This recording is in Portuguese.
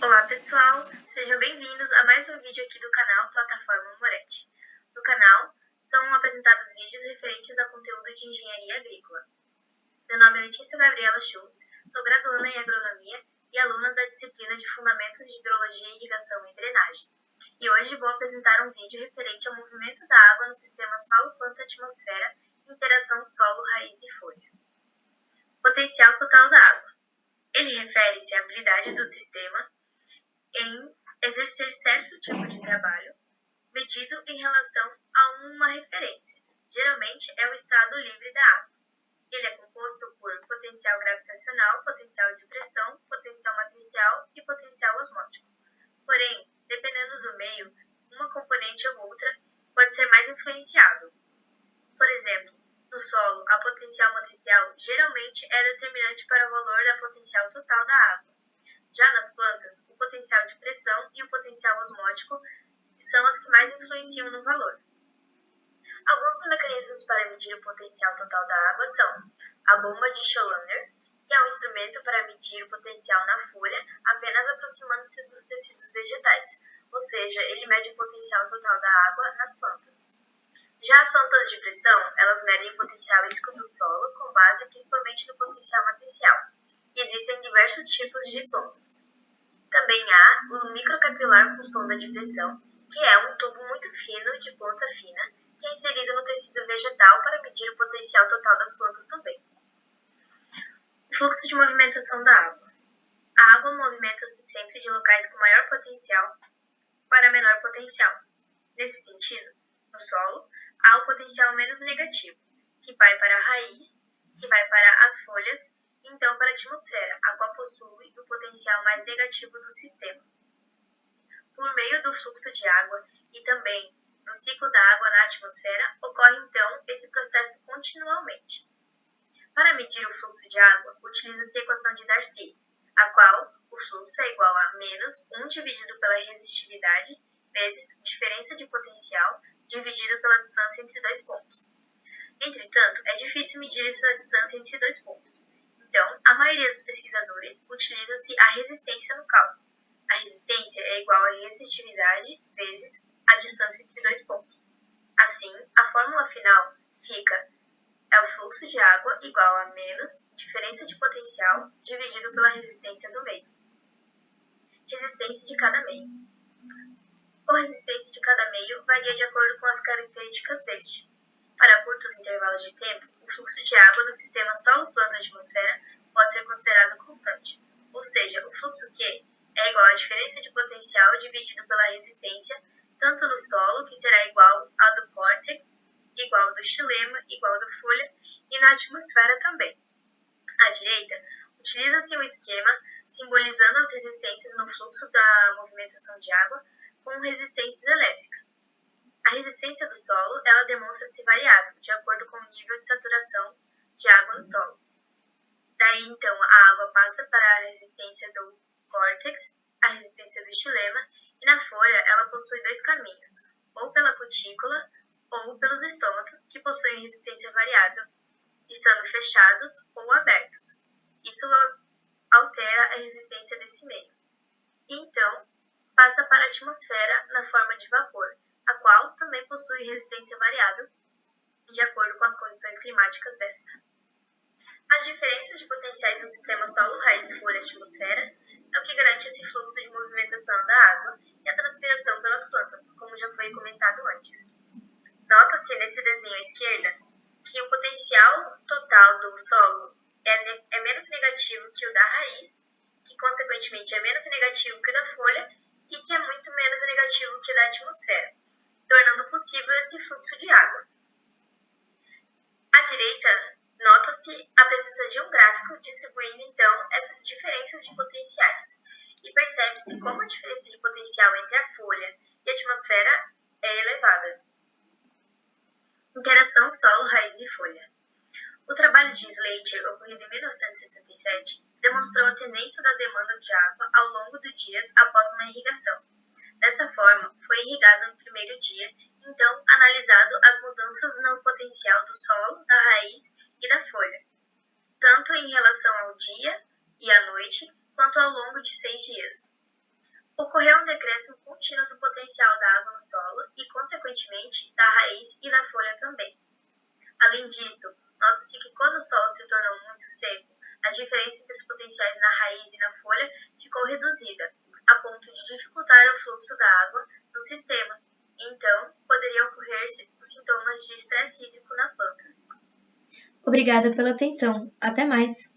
Olá pessoal, sejam bem-vindos a mais um vídeo aqui do canal Plataforma Moretti. No canal são apresentados vídeos referentes a conteúdo de engenharia agrícola. Meu nome é Letícia Gabriela Schultz, sou graduanda em agronomia e aluna da disciplina de Fundamentos de Hidrologia, Irrigação e Drenagem. E hoje vou apresentar um vídeo referente ao movimento da água no sistema solo-planta-atmosfera e interação solo, raiz e folha. Potencial total da água. Ele refere-se à habilidade do sistema em exercer certo tipo de trabalho, medido em relação a uma referência. Geralmente é o estado livre da água. Ele é composto por potencial gravitacional, potencial de pressão, potencial matricial e potencial osmótico. Porém, dependendo do meio, uma componente ou outra pode ser mais influenciado. Por exemplo, no solo, a potencial matricial geralmente é determinante para o valor da potencial total da água. Já nas plantas, o potencial de pressão e o potencial osmótico são as que mais influenciam no valor. Alguns dos mecanismos para medir o potencial total da água são a bomba de Scholander, que é um instrumento para medir o potencial na folha apenas aproximando-se dos tecidos vegetais, ou seja, ele mede o potencial total da água nas plantas. Já as sondas de pressão, elas medem o potencial hídrico do solo com base principalmente no potencial matricial. E existem diversos tipos de sondas. Também há o microcapilar com sonda de pressão, que é um tubo muito fino, de ponta fina, que é inserido no tecido vegetal para medir o potencial total das plantas também. O fluxo de movimentação da água. A água movimenta-se sempre de locais com maior potencial para menor potencial. Nesse sentido, no solo, há o potencial menos negativo, que vai para a raiz, que vai para as folhas, e então para a atmosfera, a qual possui o potencial mais negativo do sistema. Por meio do fluxo de água e também do ciclo da água na atmosfera, ocorre então esse processo continuamente. Para medir o fluxo de água, utiliza-se a equação de Darcy, a qual o fluxo é igual a menos 1 dividido pela resistividade vezes diferença de potencial dividido pela distância entre dois pontos. Entretanto, é difícil medir essa distância entre dois pontos. Então, a maioria dos pesquisadores utiliza-se a resistência no cálculo. A resistência é igual a resistividade vezes a distância entre dois pontos. Assim, a fórmula final fica é o fluxo de água igual a menos diferença de potencial dividido pela resistência do meio. Resistência de cada meio. A resistência de cada meio varia de acordo com as características deste. Para curtos intervalos de tempo, o fluxo de água do sistema solo-planta-atmosfera pode ser considerado constante, ou seja, o fluxo Q é igual à diferença de potencial dividido pela resistência, tanto no solo, que será igual ao do córtex, igual ao do xilema, igual ao da folha, e na atmosfera também. À direita, utiliza-se um esquema simbolizando as resistências no fluxo da movimentação de água com resistências elétricas. A resistência do solo, ela demonstra-se variável, de acordo com o nível de saturação de água no solo. Daí, então, a água passa para a resistência do córtex, a resistência do xilema, e na folha ela possui dois caminhos, ou pela cutícula ou pelos estômatos, que possuem resistência variável, estando fechados ou abertos. Isso altera a resistência desse meio. E então, passa para a atmosfera na forma de vapor, a qual também possui resistência variável, de acordo com as condições climáticas desta. As diferenças de potenciais no sistema solo, raiz, folha e atmosfera é o que garante esse fluxo de movimentação da água e a transpiração pelas plantas, como já foi comentado antes. Nota-se nesse desenho à esquerda que o potencial total do solo é menos negativo que o da raiz, que consequentemente é menos negativo que o da folha e que é muito menos negativo que o da atmosfera, tornando possível esse fluxo de água. À direita, nota-se a presença de um gráfico distribuindo então essas diferenças de potenciais e percebe-se como a diferença de potencial entre a folha e a atmosfera é elevada. Interação solo, raiz e folha. O trabalho de Slater, ocorrido em 1967, demonstrou a tendência da demanda de água ao longo dos dias após uma irrigação. Dessa forma, foi irrigado no primeiro dia, então analisado as mudanças no potencial do solo, da raiz e da folha, tanto em relação ao dia e à noite, quanto ao longo de 6 dias. Ocorreu um decréscimo contínuo do potencial da água no solo e, consequentemente, da raiz e da folha também. Além disso, nota-se que quando o solo se tornou muito seco, a diferença entre os potenciais na raiz e na folha ficou reduzida, a ponto de dificultar o fluxo da água no sistema. Então, poderiam ocorrer os sintomas de estresse hídrico na planta. Obrigada pela atenção. Até mais!